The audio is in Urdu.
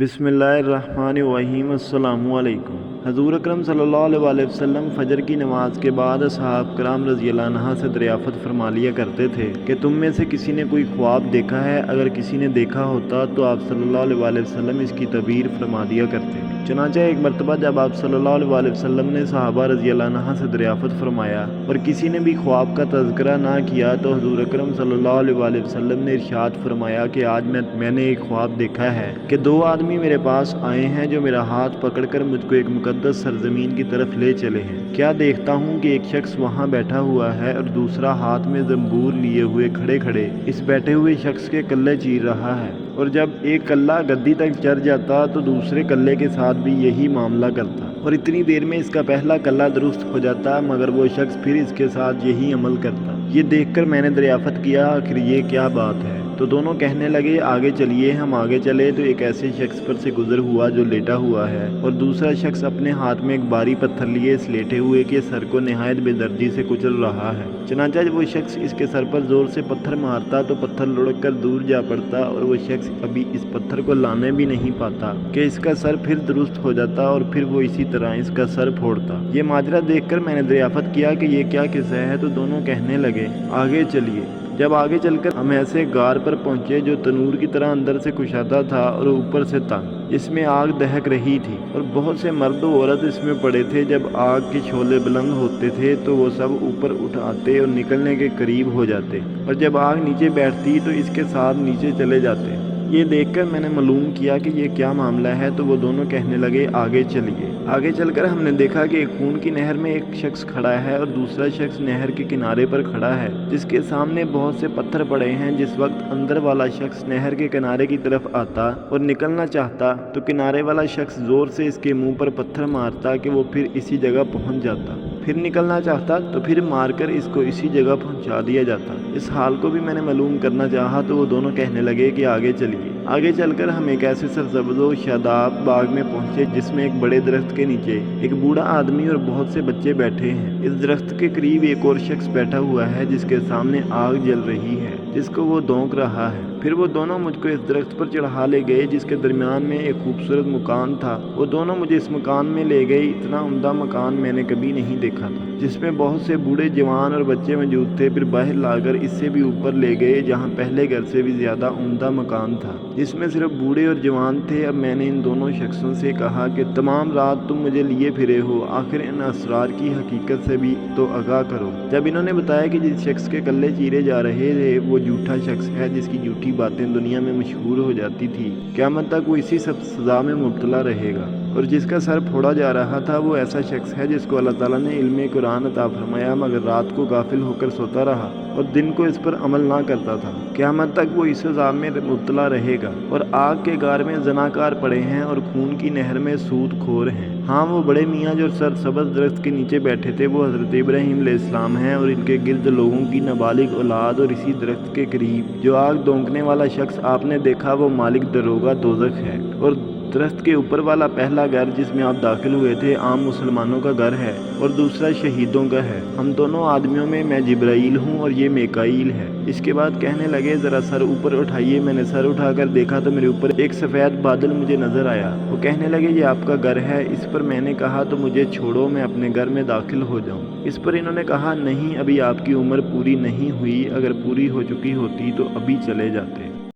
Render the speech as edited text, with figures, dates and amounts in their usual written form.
بسم اللہ الرحمن الرحیم۔ السلام علیکم۔ حضور اکرم صلی اللہ علیہ وسلم فجر کی نماز کے بعد اصحاب کرام رضی اللہ عنہ سے دریافت فرما لیا کرتے تھے کہ تم میں سے کسی نے کوئی خواب دیکھا ہے؟ اگر کسی نے دیکھا ہوتا تو آپ صلی اللہ علیہ وسلم اس کی تعبیر فرما دیا کرتے۔ چنانچہ ایک مرتبہ جب آپ صلی اللہ علیہ وسلم نے صحابہ رضی اللہ عنہ سے دریافت فرمایا اور کسی نے بھی خواب کا تذکرہ نہ کیا تو حضور اکرم صلی اللہ علیہ وسلم نے ارشاد فرمایا کہ آج میں نے ایک خواب دیکھا ہے کہ دو آدمی میرے پاس آئے ہیں جو میرا ہاتھ پکڑ کر مجھ کو ایک مقدس سرزمین کی طرف لے چلے ہیں۔ کیا دیکھتا ہوں کہ ایک شخص وہاں بیٹھا ہوا ہے اور دوسرا ہاتھ میں زنبور لیے ہوئے کھڑے اس بیٹھے ہوئے شخص کے کلے چیر رہا ہے، اور جب ایک کلا گدی تک چڑھ جاتا تو دوسرے کلے کے ساتھ بھی یہی معاملہ کرتا، اور اتنی دیر میں اس کا پہلا کلا درست ہو جاتا مگر وہ شخص پھر اس کے ساتھ یہی عمل کرتا۔ یہ دیکھ کر میں نے دریافت کیا آخر یہ کیا بات ہے؟ تو دونوں کہنے لگے آگے چلیے۔ ہم آگے چلے تو ایک ایسے شخص پر سے گزر ہوا جو لیٹا ہوا ہے، اور دوسرا شخص اپنے ہاتھ میں ایک بھاری پتھر لیے اس لیٹے ہوئے کے سر کو نہایت بے دردی سے کچل رہا ہے۔ چنانچہ جب وہ شخص اس کے سر پر زور سے پتھر مارتا تو پتھر لڑک کر دور جا پڑتا، اور وہ شخص ابھی اس پتھر کو لانے بھی نہیں پاتا کہ اس کا سر پھر درست ہو جاتا، اور پھر وہ اسی طرح اس کا سر پھوڑتا۔ یہ ماجرا دیکھ کر میں نے دریافت کیا کہ یہ کیا قصہ ہے، تو دونوں کہنے لگے آگے چلیے۔ جب آگے چل کر ہم ایسے غار پر پہنچے جو تنور کی طرح اندر سے کشادہ تھا اور اوپر سے تنگ، اس میں آگ دہک رہی تھی اور بہت سے مرد و عورت اس میں پڑے تھے۔ جب آگ کے شعلے بلند ہوتے تھے تو وہ سب اوپر اٹھ آتے اور نکلنے کے قریب ہو جاتے، اور جب آگ نیچے بیٹھتی تو اس کے ساتھ نیچے چلے جاتے۔ یہ دیکھ کر میں نے معلوم کیا کہ یہ کیا معاملہ ہے، تو وہ دونوں کہنے لگے آگے چلیے۔ آگے چل کر ہم نے دیکھا کہ ایک خون کی نہر میں ایک شخص کھڑا ہے اور دوسرا شخص نہر کے کنارے پر کھڑا ہے جس کے سامنے بہت سے پتھر پڑے ہیں۔ جس وقت اندر والا شخص نہر کے کنارے کی طرف آتا اور نکلنا چاہتا تو کنارے والا شخص زور سے اس کے منہ پر پتھر مارتا کہ وہ پھر اسی جگہ پہنچ جاتا، پھر نکلنا چاہتا تو پھر مار کر اس کو اسی جگہ پہنچا دیا جاتا۔ اس حال کو بھی میں نے معلوم کرنا چاہا تو وہ دونوں کہنے لگے کہ آگے چلیے۔ آگے چل کر ہم ایک ایسے سرسبز و شاداب باغ میں پہنچے جس میں ایک بڑے درخت کے نیچے ایک بوڑھا آدمی اور بہت سے بچے بیٹھے ہیں۔ اس درخت کے قریب ایک اور شخص بیٹھا ہوا ہے جس کے سامنے آگ جل رہی ہے جس کو وہ دونک رہا ہے۔ پھر وہ دونوں مجھ کو اس درخت پر چڑھا لے گئے جس کے درمیان میں ایک خوبصورت مکان تھا۔ وہ دونوں مجھے اس مکان میں لے گئے۔ اتنا عمدہ مکان میں نے کبھی نہیں دیکھا تھا، جس میں بہت سے بوڑھے جوان اور بچے موجود تھے۔ پھر باہر لا کر اس سے بھی اوپر لے گئے جہاں پہلے گھر سے بھی زیادہ عمدہ مکان تھا جس میں صرف بوڑھے اور جوان تھے۔ اب میں نے ان دونوں شخصوں سے کہا کہ تمام رات تم مجھے لیے پھرے ہو، آخر ان اسرار کی حقیقت سے بھی تو آگاہ کرو۔ جب انہوں نے بتایا کہ جس شخص کے کلے چیرے جا رہے تھے وہ جھوٹا شخص ہے جس کی جھوٹی باتیں دنیا میں مشہور ہو جاتی تھی، قیامت تک وہ اسی سب سزا میں مبتلا رہے گا، اور جس کا سر پھوڑا جا رہا تھا وہ ایسا شخص ہے جس کو اللہ تعالیٰ نے علم قرآن عطا فرمایا مگر رات کو غافل ہو کر سوتا رہا اور دن کو اس پر عمل نہ کرتا تھا، قیامت تک وہ اس عذاب میں مبتلا رہے گا۔ اور آگ کے غار میں زناکار پڑے ہیں اور خون کی نہر میں سود خور ہیں۔ ہاں، وہ بڑے میاں جو سرسبز درخت کے نیچے بیٹھے تھے وہ حضرت ابراہیم علیہ السلام ہیں، اور ان کے گرد لوگوں کی نابالغ اولاد، اور اسی درخت کے قریب جو آگ دونکنے والا شخص آپ نے دیکھا وہ مالک دروغہ دوزخ ہے، اور درخت کے اوپر والا پہلا گھر جس میں آپ داخل ہوئے تھے عام مسلمانوں کا گھر ہے اور دوسرا شہیدوں کا ہے۔ ہم دونوں آدمیوں میں جبرائیل ہوں اور یہ میکائیل ہے۔ اس کے بعد کہنے لگے ذرا سر اوپر اٹھائیے۔ میں نے سر اٹھا کر دیکھا تو میرے اوپر ایک سفید بادل مجھے نظر آیا۔ وہ کہنے لگے یہ آپ کا گھر ہے۔ اس پر میں نے کہا تو مجھے چھوڑو، میں اپنے گھر میں داخل ہو جاؤں۔ اس پر انہوں نے کہا نہیں، ابھی آپ کی عمر پوری نہیں ہوئی، اگر پوری ہو چکی ہوتی تو ابھی چلے جاتے۔